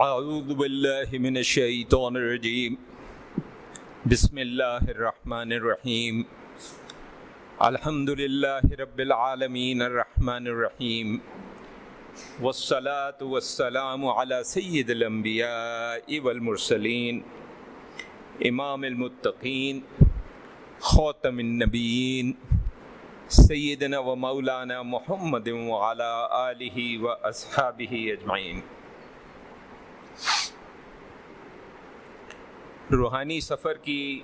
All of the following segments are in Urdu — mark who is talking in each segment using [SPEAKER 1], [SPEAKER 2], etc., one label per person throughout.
[SPEAKER 1] اعوذ باللہ من الشیطان الرجیم بسم اللہ الرحمن الرحیم الحمد للہ رب العالمین الرحمن الرحیم والصلاة والسلام علی سید الانبیاء والمرسلین امام المتقین خاتم النبیین سیدنا و مولانا محمد وعلی آلہ و اصحابہ اجمعین۔ روحانی سفر کی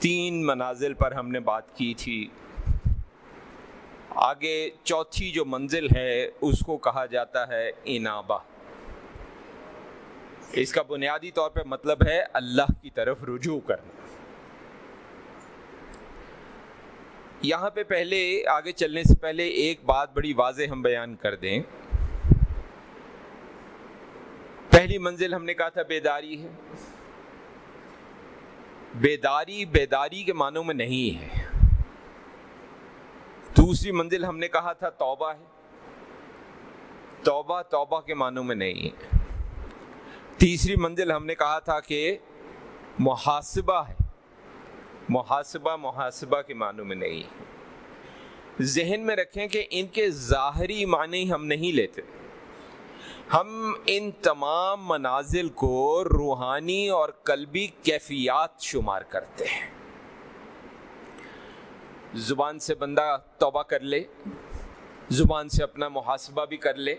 [SPEAKER 1] 3 منازل پر ہم نے بات کی تھی۔ آگے چوتھی جو منزل ہے اس کو کہا جاتا ہے انابہ۔ اس کا بنیادی طور پہ مطلب ہے اللہ کی طرف رجوع کرنا۔ یہاں پہ پہلے آگے چلنے سے پہلے ایک بات بڑی واضح ہم بیان کر دیں۔ پہلی منزل ہم نے کہا تھا بیداری ہے۔ بیداری کے معنوں میں نہیں ہے۔ دوسری منزل ہم نے کہا تھا توبہ ہے۔ توبہ کے معنوں میں نہیں ہے۔ تیسری منزل ہم نے کہا تھا کہ محاسبہ ہے۔ محاسبہ کے معنوں میں نہیں ہے۔ ذہن میں رکھیں کہ ان کے ظاہری معنی ہم نہیں لیتے۔ ہم ان تمام منازل کو روحانی اور قلبی کیفیات شمار کرتے ہیں۔ زبان سے بندہ توبہ کر لے، زبان سے اپنا محاسبہ بھی کر لے،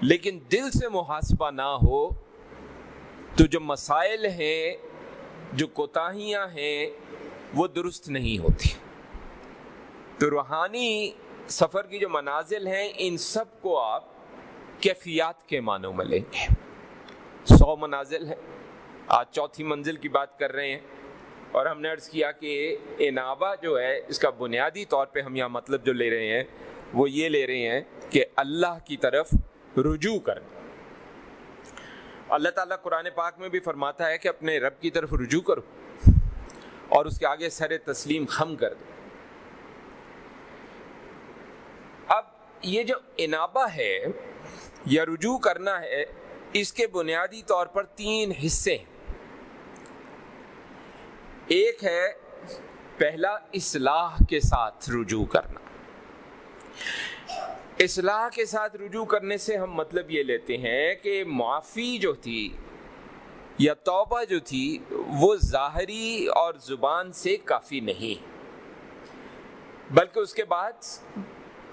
[SPEAKER 1] لیکن دل سے محاسبہ نہ ہو تو جو مسائل ہیں، جو کوتاہیاں ہیں، وہ درست نہیں ہوتی۔ تو روحانی سفر کی جو منازل ہیں، ان سب کو آپ کیفیات کے معنوں میں لیں گے۔ 100 منازل ہیں۔ آج چوتھی منزل کی بات کر رہے ہیں، اور ہم نے عرض کیا کہ انابہ جو ہے اس کا بنیادی طور پہ ہم یہاں مطلب جو لے رہے ہیں وہ یہ لے رہے ہیں کہ اللہ کی طرف رجوع کرنا۔ اللہ تعالیٰ قرآن پاک میں بھی فرماتا ہے کہ اپنے رب کی طرف رجوع کرو اور اس کے آگے سر تسلیم خم کر دو۔ اب یہ جو انابہ ہے یا رجوع کرنا ہے، اس کے بنیادی طور پر 3 حصے ہیں۔ ایک ہے پہلا اصلاح کے ساتھ رجوع کرنا۔ اصلاح کے ساتھ رجوع کرنے سے ہم مطلب یہ لیتے ہیں کہ معافی جو تھی یا توبہ جو تھی وہ ظاہری اور زبان سے کافی نہیں، بلکہ اس کے بعد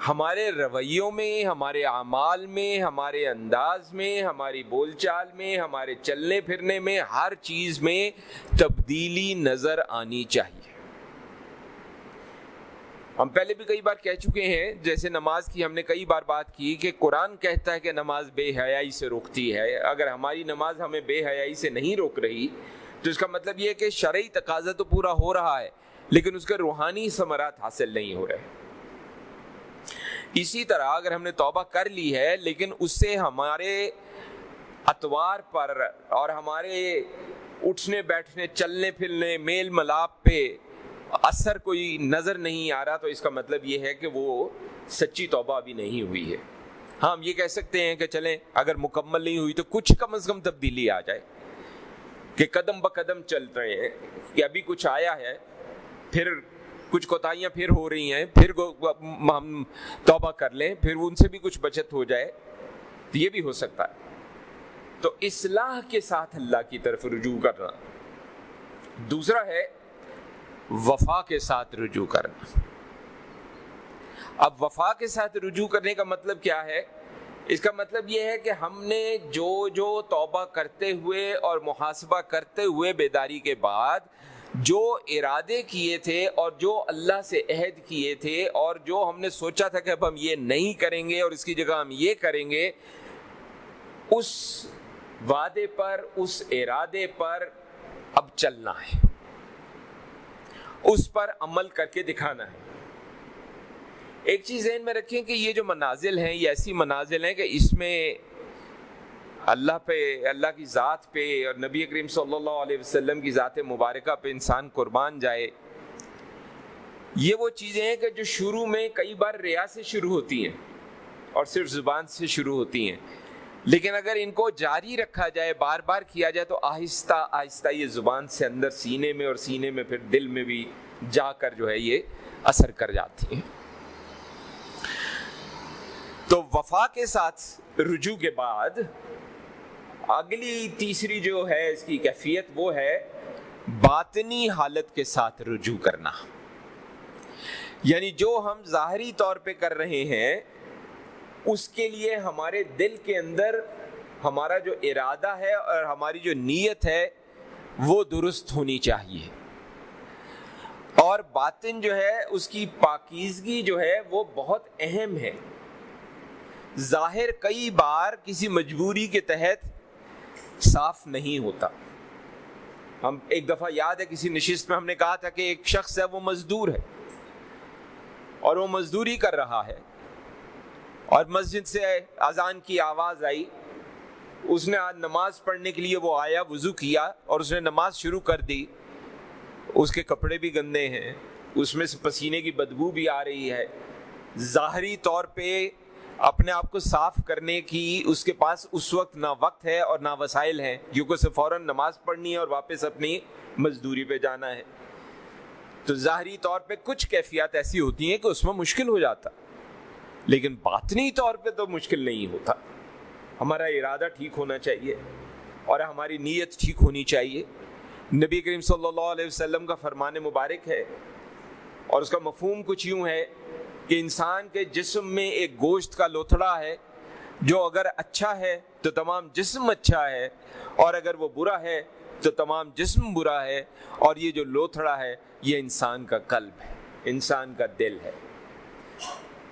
[SPEAKER 1] ہمارے رویوں میں، ہمارے اعمال میں، ہمارے انداز میں، ہماری بول چال میں، ہمارے چلنے پھرنے میں، ہر چیز میں تبدیلی نظر آنی چاہیے۔ ہم پہلے بھی کئی بار کہہ چکے ہیں، جیسے نماز کی ہم نے کئی بار بات کی کہ قرآن کہتا ہے کہ نماز بے حیائی سے روکتی ہے۔ اگر ہماری نماز ہمیں بے حیائی سے نہیں روک رہی تو اس کا مطلب یہ ہے کہ شرعی تقاضا تو پورا ہو رہا ہے، لیکن اس کے روحانی ثمرات حاصل نہیں ہو رہے۔ اسی طرح اگر ہم نے توبہ کر لی ہے لیکن اس سے ہمارے اطوار پر اور ہمارے اٹھنے بیٹھنے، چلنے پھرنے، میل ملاپ پہ اثر کوئی نظر نہیں آ رہا، تو اس کا مطلب یہ ہے کہ وہ سچی توبہ ابھی نہیں ہوئی ہے۔ ہاں، ہم یہ کہہ سکتے ہیں کہ چلیں اگر مکمل نہیں ہوئی تو کچھ کم از کم تبدیلی آ جائے، کہ قدم بقدم چل رہے ہیں، کہ ابھی کچھ آیا ہے، پھر کچھ کوتاہیاں پھر ہو رہی ہیں، پھر ہم توبہ کر لیں، پھر ان سے بھی کچھ بچت ہو جائے، تو یہ بھی ہو سکتا ہے۔ تو اصلاح کے ساتھ اللہ کی طرف رجوع کرنا۔ دوسرا ہے وفا کے ساتھ رجوع کرنا۔ اب وفا کے ساتھ رجوع کرنے کا مطلب کیا ہے؟ اس کا مطلب یہ ہے کہ ہم نے جو توبہ کرتے ہوئے اور محاسبہ کرتے ہوئے بیداری کے بعد جو ارادے کیے تھے اور جو اللہ سے عہد کیے تھے اور جو ہم نے سوچا تھا کہ اب ہم یہ نہیں کریں گے اور اس کی جگہ ہم یہ کریں گے، اس وعدے پر، اس ارادے پر اب چلنا ہے، اس پر عمل کر کے دکھانا ہے۔ ایک چیز ذہن میں رکھیں کہ یہ جو منازل ہیں یہ ایسی منازل ہیں کہ اس میں اللہ پہ، اللہ کی ذات پہ اور نبی کریم صلی اللہ علیہ وسلم کی ذات مبارکہ پہ انسان قربان جائے۔ یہ وہ چیزیں ہیں کہ جو شروع میں کئی بار ریا سے شروع ہوتی ہیں اور صرف زبان سے شروع ہوتی ہیں، لیکن اگر ان کو جاری رکھا جائے، بار بار کیا جائے، تو آہستہ آہستہ یہ زبان سے اندر سینے میں، اور سینے میں پھر دل میں بھی جا کر جو ہے یہ اثر کر جاتی ہیں۔ تو وفا کے ساتھ رجوع کے بعد اگلی تیسری جو ہے اس کی کیفیت، وہ ہے باطنی حالت کے ساتھ رجوع کرنا۔ یعنی جو ہم ظاہری طور پہ کر رہے ہیں اس کے لیے ہمارے دل کے اندر ہمارا جو ارادہ ہے اور ہماری جو نیت ہے وہ درست ہونی چاہیے، اور باطن جو ہے اس کی پاکیزگی جو ہے وہ بہت اہم ہے۔ ظاہر کئی بار کسی مجبوری کے تحت صاف نہیں ہوتا۔ ہم ایک دفعہ یاد ہے کسی نشست میں ہم نے کہا تھا کہ ایک شخص ہے، وہ مزدور ہے اور وہ مزدوری کر رہا ہے، اور مسجد سے اذان کی آواز آئی، اس نے آج نماز پڑھنے کے لیے وہ آیا، وضو کیا اور اس نے نماز شروع کر دی۔ اس کے کپڑے بھی گندے ہیں، اس میں سے پسینے کی بدبو بھی آ رہی ہے۔ ظاہری طور پہ اپنے آپ کو صاف کرنے کی اس کے پاس اس وقت نہ وقت ہے اور نہ وسائل ہیں، کیونکہ اسے فوراً نماز پڑھنی ہے اور واپس اپنی مزدوری پہ جانا ہے۔ تو ظاہری طور پہ کچھ کیفیات ایسی ہوتی ہیں کہ اس میں مشکل ہو جاتا، لیکن باطنی طور پہ تو مشکل نہیں ہوتا۔ ہمارا ارادہ ٹھیک ہونا چاہیے اور ہماری نیت ٹھیک ہونی چاہیے۔ نبی کریم صلی اللہ علیہ وسلم کا فرمان مبارک ہے، اور اس کا مفہوم کچھ یوں ہے کہ انسان کے جسم میں ایک گوشت کا لوتھڑا ہے، جو اگر اچھا ہے تو تمام جسم اچھا ہے، اور اگر وہ برا ہے تو تمام جسم برا ہے، اور یہ جو لوتھڑا ہے یہ انسان کا قلب ہے، انسان کا دل ہے۔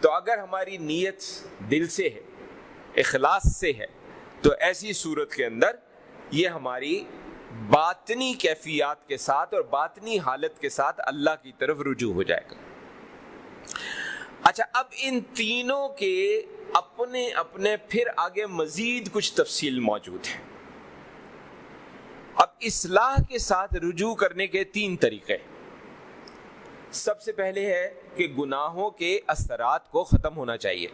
[SPEAKER 1] تو اگر ہماری نیت دل سے ہے، اخلاص سے ہے، تو ایسی صورت کے اندر یہ ہماری باطنی کیفیات کے ساتھ اور باطنی حالت کے ساتھ اللہ کی طرف رجوع ہو جائے گا۔ اچھا، اب ان تینوں کے اپنے اپنے پھر آگے مزید کچھ تفصیل موجود ہے۔ اب اصلاح کے ساتھ رجوع کرنے کے 3 طریقے۔ سب سے پہلے ہے کہ گناہوں کے اثرات کو ختم ہونا چاہیے۔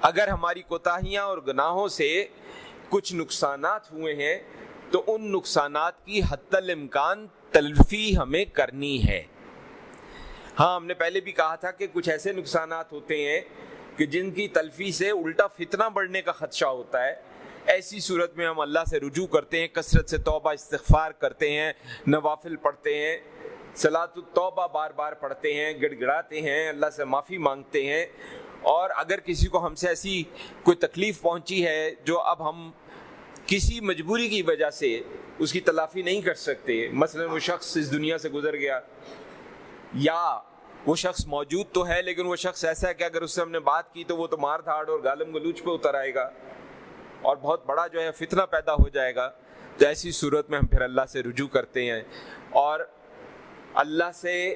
[SPEAKER 1] اگر ہماری کوتاہیاں اور گناہوں سے کچھ نقصانات ہوئے ہیں تو ان نقصانات کی حتی الامکان تلفی ہمیں کرنی ہے۔ ہاں، ہم نے پہلے بھی کہا تھا کہ کچھ ایسے نقصانات ہوتے ہیں کہ جن کی تلفی سے الٹا فتنہ بڑھنے کا خدشہ ہوتا ہے۔ ایسی صورت میں ہم اللہ سے رجوع کرتے ہیں، کثرت سے توبہ استغفار کرتے ہیں، نوافل پڑھتے ہیں، صلاۃ التوبہ بار بار پڑھتے ہیں، گڑ گڑاتے ہیں، اللہ سے معافی مانگتے ہیں۔ اور اگر کسی کو ہم سے ایسی کوئی تکلیف پہنچی ہے جو اب ہم کسی مجبوری کی وجہ سے اس کی تلافی نہیں کر سکتے، مثلا وہ شخص اس دنیا سے گزر گیا، یا وہ شخص موجود تو ہے لیکن وہ شخص ایسا ہے کہ اگر اس سے ہم نے بات کی تو وہ تو مار دھاڑ اور گالم گلوچ پہ اتر آئے گا اور بہت بڑا جو ہے فتنہ پیدا ہو جائے گا، تو ایسی صورت میں ہم پھر اللہ سے رجوع کرتے ہیں اور اللہ سے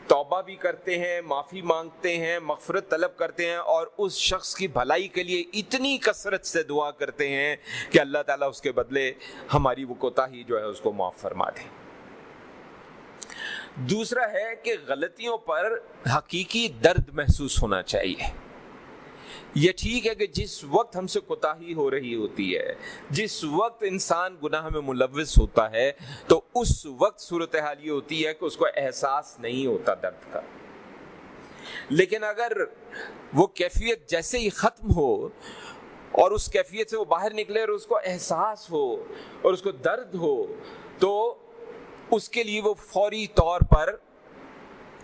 [SPEAKER 1] توبہ بھی کرتے ہیں، معافی مانگتے ہیں، مغفرت طلب کرتے ہیں، اور اس شخص کی بھلائی کے لیے اتنی کثرت سے دعا کرتے ہیں کہ اللہ تعالیٰ اس کے بدلے ہماری وہ کوتاہی جو ہے اس کو معاف فرما دے۔ دوسرا ہے کہ غلطیوں پر حقیقی درد محسوس ہونا چاہیے۔ یہ ٹھیک ہے کہ جس وقت ہم سے کوتاہی ہو رہی ہوتی ہے، جس وقت انسان گناہ میں ملوث ہوتا ہے، تو اس وقت صورتحال یہ ہوتی ہے کہ اس کو احساس نہیں ہوتا درد کا۔ لیکن اگر وہ کیفیت جیسے ہی ختم ہو اور اس کیفیت سے وہ باہر نکلے اور اس کو احساس ہو اور اس کو درد ہو، تو اس کے لیے وہ فوری طور پر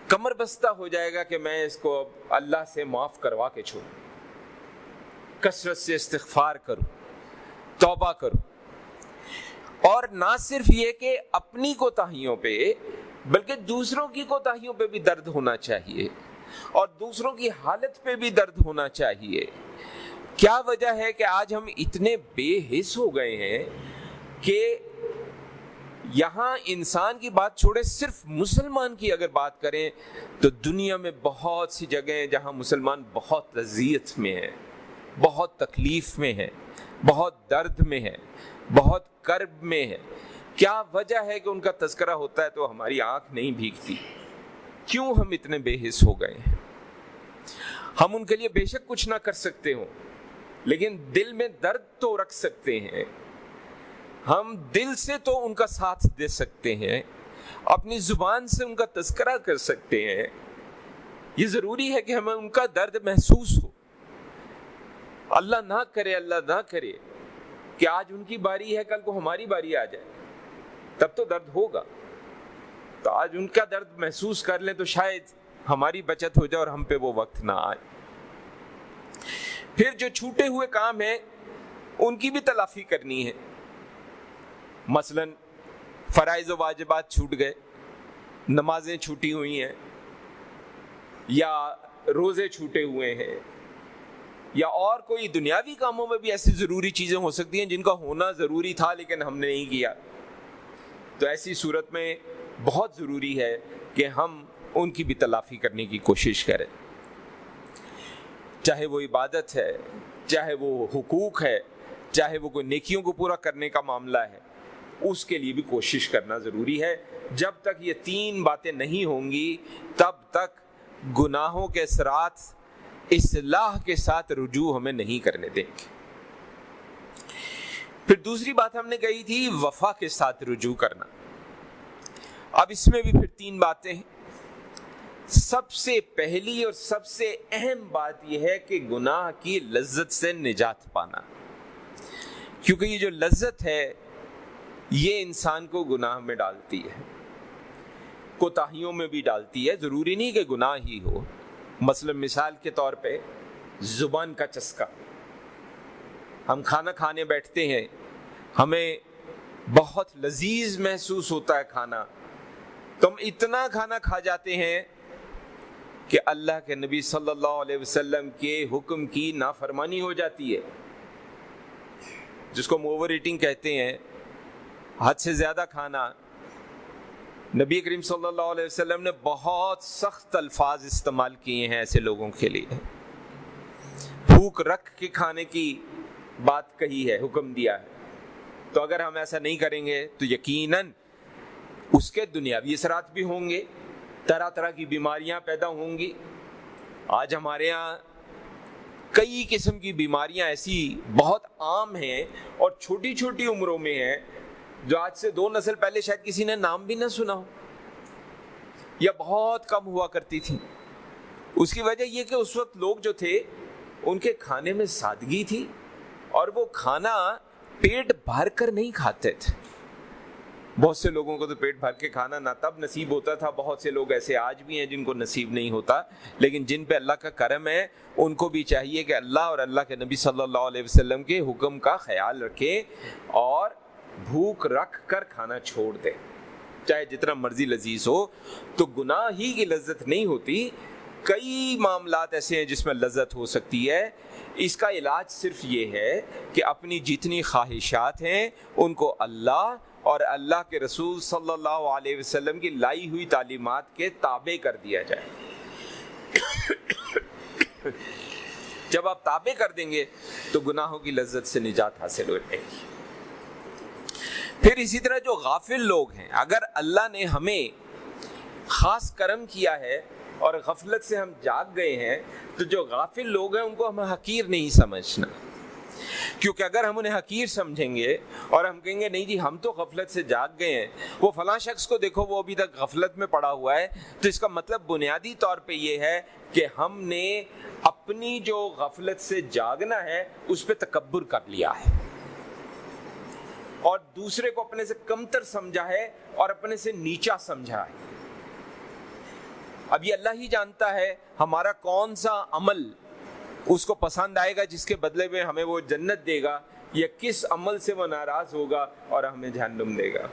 [SPEAKER 1] کمر بستہ ہو جائے گا کہ میں اس کو اللہ سے معاف کروا کے چھوڑوں، کثرت سے استغفار کروں، توبہ کروں۔ اور نہ صرف یہ کہ اپنی کوتاہیوں پہ بلکہ دوسروں کی کوتاہیوں پہ بھی درد ہونا چاہیے اور دوسروں کی حالت پہ بھی درد ہونا چاہیے۔ کیا وجہ ہے کہ آج ہم اتنے بے حس ہو گئے ہیں کہ یہاں انسان کی بات چھوڑے، صرف مسلمان کی اگر بات کریں تو دنیا میں بہت سی جگہیں جہاں مسلمان بہت اذیت میں ہیں، بہت تکلیف میں ہے، بہت درد میں ہے، بہت کرب میں ہے۔ کیا وجہ ہے کہ ان کا تذکرہ ہوتا ہے تو ہماری آنکھ نہیں بھیگتی؟ کیوں ہم اتنے بے حس ہو گئے ہیں؟ ہم ان کے لیے بے شک کچھ نہ کر سکتے ہوں، لیکن دل میں درد تو رکھ سکتے ہیں، ہم دل سے تو ان کا ساتھ دے سکتے ہیں، اپنی زبان سے ان کا تذکرہ کر سکتے ہیں۔ یہ ضروری ہے کہ ہمیں ان کا درد محسوس ہو۔ اللہ نہ کرے کہ آج ان کی باری ہے، کل کو ہماری باری آ جائے، تب تو درد ہوگا۔ تو آج ان کا درد محسوس کر لیں تو شاید ہماری بچت ہو جائے اور ہم پہ وہ وقت نہ آئے۔ پھر جو چھوٹے ہوئے کام ہیں ان کی بھی تلافی کرنی ہے۔ مثلا فرائض و واجبات چھوٹ گئے، نمازیں چھوٹی ہوئی ہیں، یا روزے چھوٹے ہوئے ہیں، یا اور کوئی دنیاوی کاموں میں بھی ایسی ضروری چیزیں ہو سکتی ہیں جن کا ہونا ضروری تھا لیکن ہم نے نہیں کیا۔ تو ایسی صورت میں بہت ضروری ہے کہ ہم ان کی بھی تلافی کرنے کی کوشش کریں، چاہے وہ عبادت ہے، چاہے وہ حقوق ہے، چاہے وہ کوئی نیکیوں کو پورا کرنے کا معاملہ ہے، اس کے لیے بھی کوشش کرنا ضروری ہے۔ جب تک یہ 3 باتیں نہیں ہوں گی تب تک گناہوں کے اثرات اصلاح کے ساتھ رجوع ہمیں نہیں کرنے دیں گے۔ پھر دوسری بات ہم نے کہی تھی وفا کے ساتھ رجوع کرنا۔ اب اس میں بھی پھر 3 باتیں ہیں۔ سب سے پہلی اور سب سے اہم بات یہ ہے کہ گناہ کی لذت سے نجات پانا، کیونکہ یہ جو لذت ہے یہ انسان کو گناہ میں ڈالتی ہے، کوتاہیوں میں بھی ڈالتی ہے۔ ضروری نہیں کہ گناہ ہی ہو، مثلا مثال کے طور پہ زبان کا چسکا۔ ہم کھانا کھانے بیٹھتے ہیں، ہمیں بہت لذیذ محسوس ہوتا ہے کھانا، تو ہم اتنا کھانا کھا جاتے ہیں کہ اللہ کے نبی صلی اللہ علیہ وسلم کے حکم کی نافرمانی ہو جاتی ہے، جس کو ہم اوور ایٹنگ کہتے ہیں، حد سے زیادہ کھانا۔ نبی کریم صلی اللہ علیہ وسلم نے بہت سخت الفاظ استعمال کیے ہیں ایسے لوگوں کے لیے، بھوک رکھ کے کھانے کی بات کہی ہے، حکم دیا ہے۔ تو اگر ہم ایسا نہیں کریں گے تو یقیناً اس کے دنیاوی اثرات بھی ہوں گے، طرح طرح کی بیماریاں پیدا ہوں گی۔ آج ہمارے ہاں کئی قسم کی بیماریاں ایسی بہت عام ہیں اور چھوٹی چھوٹی عمروں میں ہیں جو آج سے 2 نسل پہلے شاید کسی نے نام بھی نہ سنا ہو یا بہت کم ہوا کرتی تھی۔ اس کی وجہ یہ کہ اس وقت لوگ جو تھے ان کے کھانے میں سادگی تھی اور وہ کھانا پیٹ بھر کر نہیں کھاتے تھے۔ بہت سے لوگوں کو تو پیٹ بھر کے کھانا نہ تب نصیب ہوتا تھا، بہت سے لوگ ایسے آج بھی ہیں جن کو نصیب نہیں ہوتا، لیکن جن پہ اللہ کا کرم ہے ان کو بھی چاہیے کہ اللہ اور اللہ کے نبی صلی اللہ علیہ وسلم کے حکم کا خیال رکھیں اور بھوک رکھ کر کھانا چھوڑ دیں، چاہے جتنا مرضی لذیذ ہو۔ تو گناہ ہی کی لذت نہیں ہوتی، کئی معاملات ایسے ہیں جس میں لذت ہو سکتی ہے۔ اس کا علاج صرف یہ ہے کہ اپنی جتنی خواہشات ہیں ان کو اللہ اور اللہ کے رسول صلی اللہ علیہ وسلم کی لائی ہوئی تعلیمات کے تابع کر دیا جائے۔ جب آپ تابع کر دیں گے تو گناہوں کی لذت سے نجات حاصل ہو جائے گی۔ پھر اسی طرح جو غافل لوگ ہیں، اگر اللہ نے ہمیں خاص کرم کیا ہے اور غفلت سے ہم جاگ گئے ہیں تو جو غافل لوگ ہیں ان کو ہمیں حقیر نہیں سمجھنا، کیونکہ اگر ہم انہیں حقیر سمجھیں گے اور ہم کہیں گے نہیں جی ہم تو غفلت سے جاگ گئے ہیں، وہ فلاں شخص کو دیکھو وہ ابھی تک غفلت میں پڑا ہوا ہے، تو اس کا مطلب بنیادی طور پہ یہ ہے کہ ہم نے اپنی جو غفلت سے جاگنا ہے اس پہ تکبر کر لیا ہے اور دوسرے کو اپنے سے کمتر سمجھا ہے اور اپنے سے نیچا سمجھا ہے۔ اب یہ اللہ ہی جانتا ہے ہمارا کون سا عمل اس کو پسند آئے گا جس کے بدلے میں ہمیں وہ جنت دے گا، یا کس عمل سے وہ ناراض ہوگا اور ہمیں جہنم دے گا۔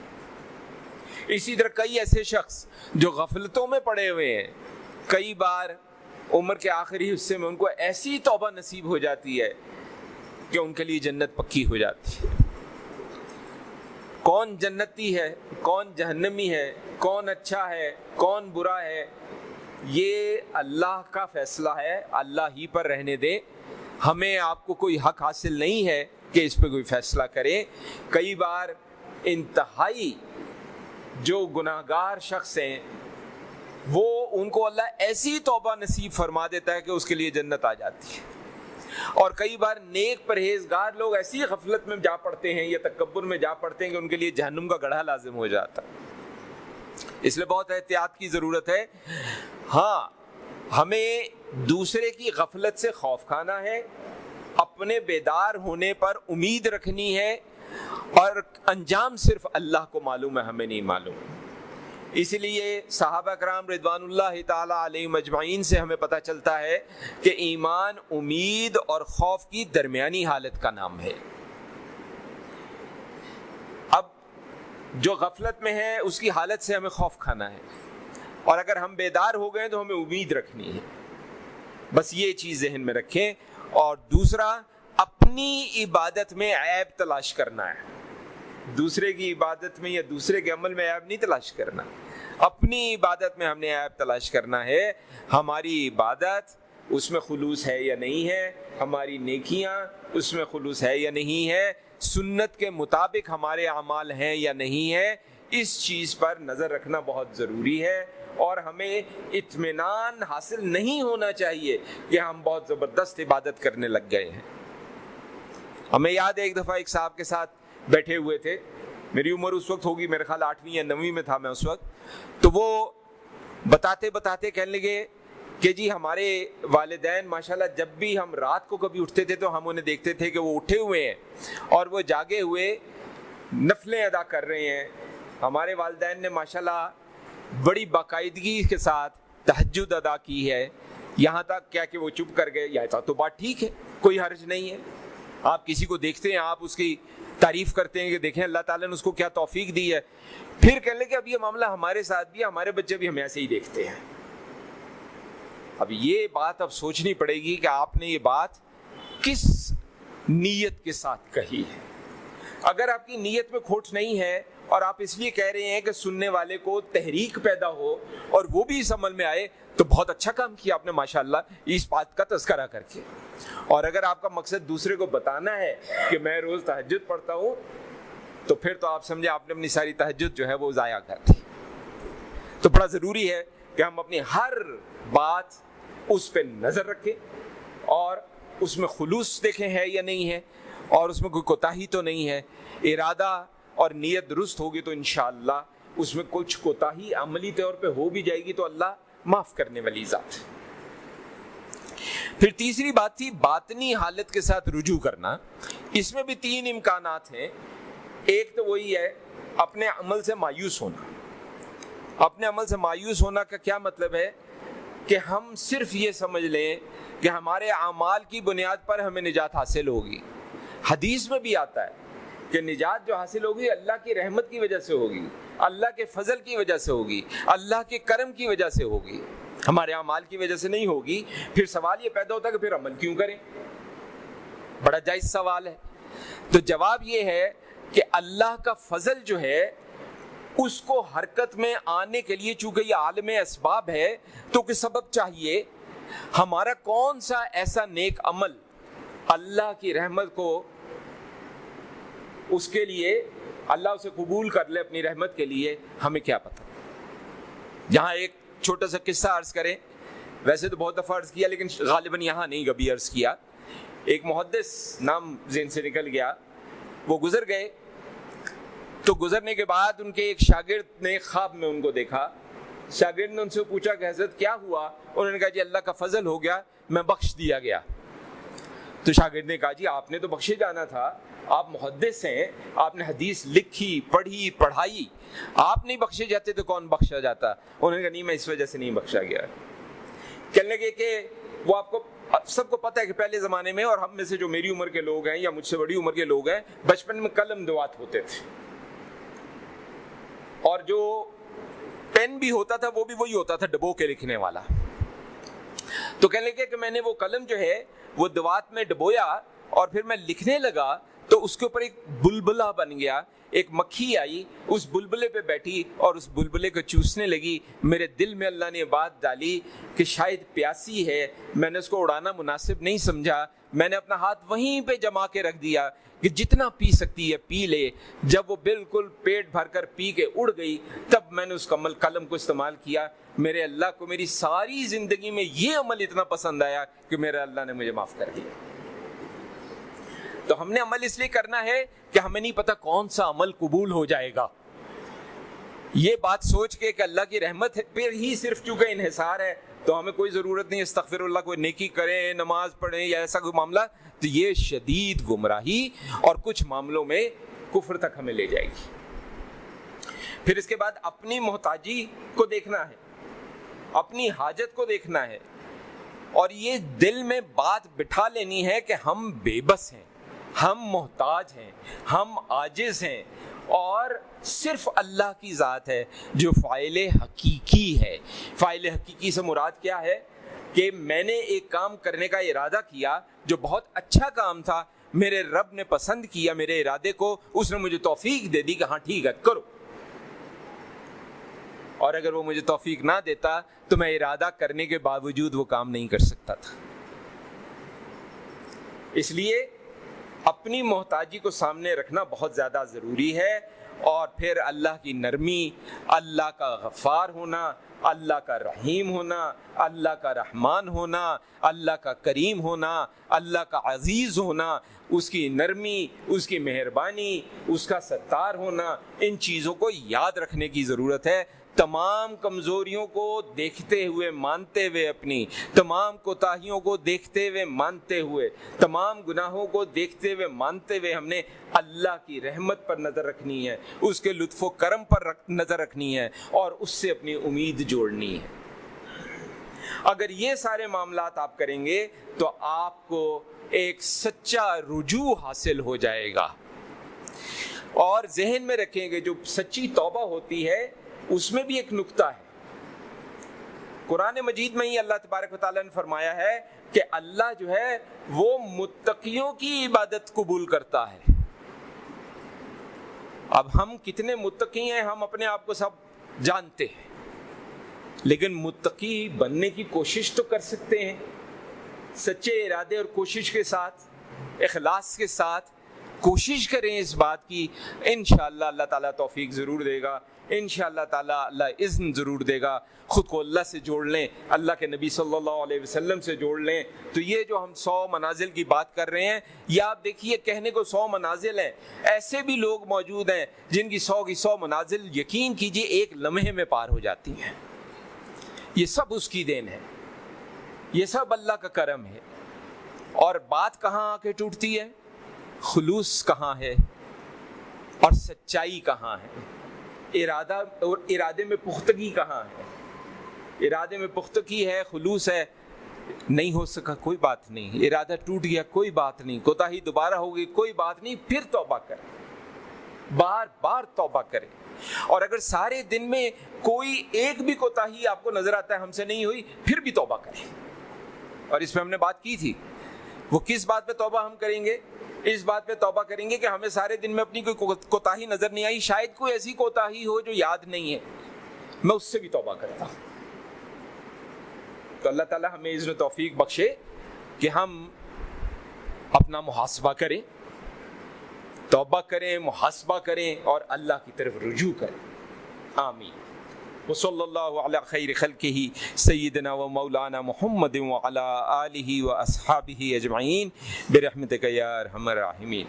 [SPEAKER 1] اسی طرح کئی ایسے شخص جو غفلتوں میں پڑے ہوئے ہیں، کئی بار عمر کے آخری حصے میں ان کو ایسی توبہ نصیب ہو جاتی ہے کہ ان کے لیے جنت پکی ہو جاتی ہے۔ کون جنتی ہے، کون جہنمی ہے، کون اچھا ہے، کون برا ہے، یہ اللہ کا فیصلہ ہے، اللہ ہی پر رہنے دیں۔ ہمیں آپ کو کوئی حق حاصل نہیں ہے کہ اس پہ کوئی فیصلہ کریں۔ کئی بار انتہائی جو گناہگار شخص ہیں وہ ان کو اللہ ایسی توبہ نصیب فرما دیتا ہے کہ اس کے لیے جنت آ جاتی ہے، اور کئی بار نیک پرہیزگار لوگ ایسی غفلت میں جا پڑتے ہیں یا تکبر میں جا پڑتے ہیں کہ ان کے لیے جہنم کا گڑھا لازم ہو جاتا. اس لیے بہت احتیاط کی ضرورت ہے. ہاں، ہمیں دوسرے کی غفلت سے خوف کھانا ہے، اپنے بیدار ہونے پر امید رکھنی ہے، اور انجام صرف اللہ کو معلوم ہے، ہمیں نہیں معلوم. اس لیے صحابہ کرام رضوان اللہ تعالی علیہم اجمعین سے ہمیں پتہ چلتا ہے کہ ایمان امید اور خوف کی درمیانی حالت کا نام ہے. اب جو غفلت میں ہے اس کی حالت سے ہمیں خوف کھانا ہے، اور اگر ہم بیدار ہو گئے تو ہمیں امید رکھنی ہے. بس یہ چیز ذہن میں رکھیں. اور دوسرا، اپنی عبادت میں عیب تلاش کرنا ہے. دوسرے کی عبادت میں یا دوسرے کے عمل میں عیب نہیں تلاش کرنا، اپنی عبادت میں ہم نے عیب تلاش کرنا ہے. ہماری عبادت اس میں خلوص ہے یا نہیں ہے، ہماری نیکیاں اس میں خلوص ہے یا نہیں ہے، سنت کے مطابق ہمارے اعمال ہیں یا نہیں ہے. اس چیز پر نظر رکھنا بہت ضروری ہے. اور ہمیں اطمینان حاصل نہیں ہونا چاہیے کہ ہم بہت زبردست عبادت کرنے لگ گئے ہیں. ہمیں یاد ہے ایک دفعہ ایک صاحب کے ساتھ بیٹھے ہوئے تھے، میری عمر اس وقت ہوگی میرے خیال 8ویں یا 9ویں میں تھا میں اس وقت. تو وہ بتاتے بتاتے کہنے لگے کہ جی ہمارے والدین ماشاءاللہ جب بھی ہم رات کو کبھی اٹھتے تھے تو ہم انہیں دیکھتے تھے کہ وہ اٹھے ہوئے ہیں اور وہ جاگے ہوئے نفلیں ادا کر رہے ہیں. ہمارے والدین نے ماشاءاللہ بڑی باقاعدگی کے ساتھ تہجد ادا کی ہے، یہاں تک کیا کہ وہ چپ کر گئے. یا تو بات ٹھیک ہے، کوئی حرج نہیں ہے. آپ کسی کو دیکھتے ہیں، آپ اس کی تعریف کرتے ہیں کہ دیکھیں اللہ تعالیٰ نے اس کو کیا توفیق دی ہے. پھر کہنے لگے اب یہ معاملہ ہمارے ساتھ بھی ہے، ہمارے بچے بھی ہمیں ایسے ہی دیکھتے ہیں. اب یہ بات اب سوچنی پڑے گی کہ آپ نے یہ بات کس نیت کے ساتھ کہی ہے. اگر آپ کی نیت میں کھوٹ نہیں ہے اور آپ اس لیے کہہ رہے ہیں کہ سننے والے کو تحریک پیدا ہو اور وہ بھی اس عمل میں آئے، تو بہت اچھا کام کیا آپ نے ماشاءاللہ اس بات کا تذکرہ کر کے. اور اگر آپ کا مقصد دوسرے کو بتانا ہے کہ میں روز تہجد پڑھتا ہوں، تو پھر تو آپ سمجھے آپ نے اپنی ساری تہجد جو ہے وہ ضائع کر دی. تو بڑا ضروری ہے کہ ہم اپنی ہر بات اس پہ نظر رکھیں اور اس میں خلوص دیکھیں ہے یا نہیں ہے، اور اس میں کوئی کوتاہی تو نہیں ہے. ارادہ اور نیت درست ہوگی تو انشاءاللہ اس میں کچھ کوتاہی عملی طور پہ ہو بھی جائے گی تو اللہ معاف کرنے والی ذات. پھر تیسری بات تھی باطنی حالت کے ساتھ رجوع کرنا. اس میں بھی 3 امکانات ہیں. ایک تو وہی ہے اپنے عمل سے مایوس ہونا. اپنے عمل سے مایوس ہونا کا کیا مطلب ہے کہ ہم صرف یہ سمجھ لیں کہ ہمارے اعمال کی بنیاد پر ہمیں نجات حاصل ہوگی. حدیث میں بھی آتا ہے کہ نجات جو حاصل ہوگی اللہ کی رحمت کی وجہ سے ہوگی، اللہ کے فضل کی وجہ سے ہوگی، اللہ کے کرم کی وجہ سے ہوگی، ہمارے اعمال کی وجہ سے نہیں ہوگی. پھر سوال یہ پیدا ہوتا ہے کہ پھر عمل کیوں کریں؟ بڑا جائز سوال ہے. تو جواب یہ ہے کہ اللہ کا فضل جو ہے اس کو حرکت میں آنے کے لیے، چونکہ یہ عالم اسباب ہے تو کوئی سبب چاہیے. ہمارا کون سا ایسا نیک عمل اللہ کی رحمت کو، اس کے لیے اللہ اسے قبول کر لے اپنی رحمت کے لیے، ہمیں کیا پتہ. یہاں ایک چھوٹا سا قصہ عرض کریں، ویسے تو بہت دفعہ عرض کیا لیکن غالباً یہاں نہیں کبھی عرض کیا. ایک محدث نام ذہن سے نکل گیا، وہ گزر گئے. تو گزرنے کے بعد ان کے ایک شاگرد نے خواب میں ان کو دیکھا. شاگرد نے ان سے پوچھا کہ حضرت کیا ہوا؟ انہوں نے کہا جی اللہ کا فضل ہو گیا، میں بخش دیا گیا. تو شاگرد نے کہا جی آپ نے تو بخشے جانا تھا، آپ محدث ہیں، آپ نے حدیث لکھی پڑھی پڑھائی، آپ نہیں بخشے جاتے تو کون بخشا جاتا؟ انہوں نے کہا نہیں میں اس وجہ سے نہیں بخشا گیا. کہنے لگے کہ وہ آپ کو سب کو پتہ ہے کہ پہلے زمانے میں، اور ہم میں سے جو میری عمر کے لوگ ہیں یا مجھ سے بڑی عمر کے لوگ ہیں، بچپن میں قلم دوات ہوتے تھے، اور جو پین بھی ہوتا تھا وہ بھی وہی ہوتا تھا ڈبو کے لکھنے والا. تو کہنے لگے کہ میں نے وہ قلم جو ہے وہ دوات میں ڈبویا اور پھر میں لکھنے لگا تو اس کے اوپر ایک بلبلہ بن گیا. ایک مکھی آئی، اس بلبلے پہ بیٹھی اور اس بلبلے کو چوسنے لگی. میرے دل میں اللہ نے بات ڈالی کہ شاید پیاسی ہے، میں نے اس کو اڑانا مناسب نہیں سمجھا، میں نے اپنا ہاتھ وہیں پہ جما کے رکھ دیا کہ جتنا پی سکتی ہے پی لے. جب وہ بالکل پیٹ بھر کر پی کے اڑ گئی تب میں نے اس قلم کو استعمال کیا. میرے اللہ کو میری ساری زندگی میں یہ عمل اتنا پسند آیا کہ میرے اللہ نے مجھے معاف کر دیا. تو ہم نے عمل اس لیے کرنا ہے کہ ہمیں نہیں پتا کون سا عمل قبول ہو جائے گا. یہ بات سوچ کے کہ اللہ کی رحمت پہ ہی صرف چونکہ انحصار ہے تو ہمیں کوئی ضرورت نہیں استغفر اللہ کوئی نیکی کریں نماز پڑھیں یا ایسا کوئی معاملہ, تو یہ شدید گمراہی اور کچھ معاملوں میں کفر تک ہمیں لے جائے گی. پھر اس کے بعد اپنی محتاجی کو دیکھنا ہے, اپنی حاجت کو دیکھنا ہے, اور یہ دل میں بات بٹھا لینی ہے کہ ہم بے بس ہیں, ہم محتاج ہیں, ہم عاجز ہیں, اور صرف اللہ کی ذات ہے جو فاعل حقیقی ہے. فاعل حقیقی سے مراد کیا ہے کہ میں نے ایک کام کرنے کا ارادہ کیا جو بہت اچھا کام تھا, میرے رب نے پسند کیا میرے ارادے کو, اس نے مجھے توفیق دے دی کہ ہاں ٹھیک ہے کرو, اور اگر وہ مجھے توفیق نہ دیتا تو میں ارادہ کرنے کے باوجود وہ کام نہیں کر سکتا تھا. اس لیے اپنی محتاجی کو سامنے رکھنا بہت زیادہ ضروری ہے, اور پھر اللہ کی نرمی, اللہ کا غفار ہونا, اللہ کا رحیم ہونا, اللہ کا رحمان ہونا, اللہ کا کریم ہونا, اللہ کا عزیز ہونا, اس کی نرمی, اس کی مہربانی, اس کا ستار ہونا, ان چیزوں کو یاد رکھنے کی ضرورت ہے. تمام کمزوریوں کو دیکھتے ہوئے مانتے ہوئے, اپنی تمام کوتاہیوں کو دیکھتے ہوئے مانتے ہوئے, تمام گناہوں کو دیکھتے ہوئے مانتے ہوئے ہم نے اللہ کی رحمت پر نظر رکھنی ہے, اس کے لطف و کرم پر نظر رکھنی ہے, اور اس سے اپنی امید جوڑنی ہے. اگر یہ سارے معاملات آپ کریں گے تو آپ کو ایک سچا رجوع حاصل ہو جائے گا. اور ذہن میں رکھیں گے جو سچی توبہ ہوتی ہے اس میں بھی ایک نکتہ ہے. قرآن مجید میں ہی اللہ تبارک و تعالیٰ نے فرمایا ہے کہ اللہ جو ہے وہ متقیوں کی عبادت قبول کرتا ہے. اب ہم کتنے متقی ہیں ہم اپنے آپ کو سب جانتے ہیں, لیکن متقی بننے کی کوشش تو کر سکتے ہیں. سچے ارادے اور کوشش کے ساتھ, اخلاص کے ساتھ کوشش کریں اس بات کی, انشاءاللہ اللہ تعالیٰ توفیق ضرور دے گا, انشاءاللہ تعالیٰ اللہ اذن ضرور دے گا. خود کو اللہ سے جوڑ لیں, اللہ کے نبی صلی اللہ علیہ وسلم سے جوڑ لیں. تو یہ جو ہم 100 منازل کی بات کر رہے ہیں, یہ آپ دیکھیے کہنے کو 100 منازل ہیں, ایسے بھی لوگ موجود ہیں جن کی 100 کی 100 منازل یقین کیجئے ایک لمحے میں پار ہو جاتی ہیں. یہ سب اس کی دین ہے, یہ سب اللہ کا کرم ہے. اور بات کہاں آ کے ٹوٹتی ہے, خلوص کہاں ہے اور سچائی کہاں ہے, ارادہ اور ارادے میں پختگی کہاں ہے. ارادے میں پختگی ہے, خلوص ہے, نہیں ہو سکا کوئی بات نہیں, ارادہ ٹوٹ گیا کوئی بات نہیں, کوتاہی دوبارہ ہوگی کوئی بات نہیں, پھر توبہ کریں, بار بار توبہ کریں. اور اگر سارے دن میں کوئی ایک بھی کوتاہی آپ کو نظر آتا ہے ہم سے نہیں ہوئی, پھر بھی توبہ کریں. اور اس پہ ہم نے بات کی تھی, وہ کس بات پہ توبہ ہم کریں گے, اس بات پہ توبہ کریں گے کہ ہمیں سارے دن میں اپنی کوئی کوتاہی نظر نہیں آئی, شاید کوئی ایسی کوتاہی ہو جو یاد نہیں ہے, میں اس سے بھی توبہ کرتا ہوں. تو اللہ تعالیٰ ہمیں اذن و توفیق بخشے کہ ہم اپنا محاسبہ کریں, توبہ کریں, محاسبہ کریں اور اللہ کی طرف رجوع کریں. آمین. وصلی اللہ علی خیر خلقہ سیدنا و مولانا محمد وعلی آلہ و اصحابہ اجمعین برحمتک یا ارحم الراحمین.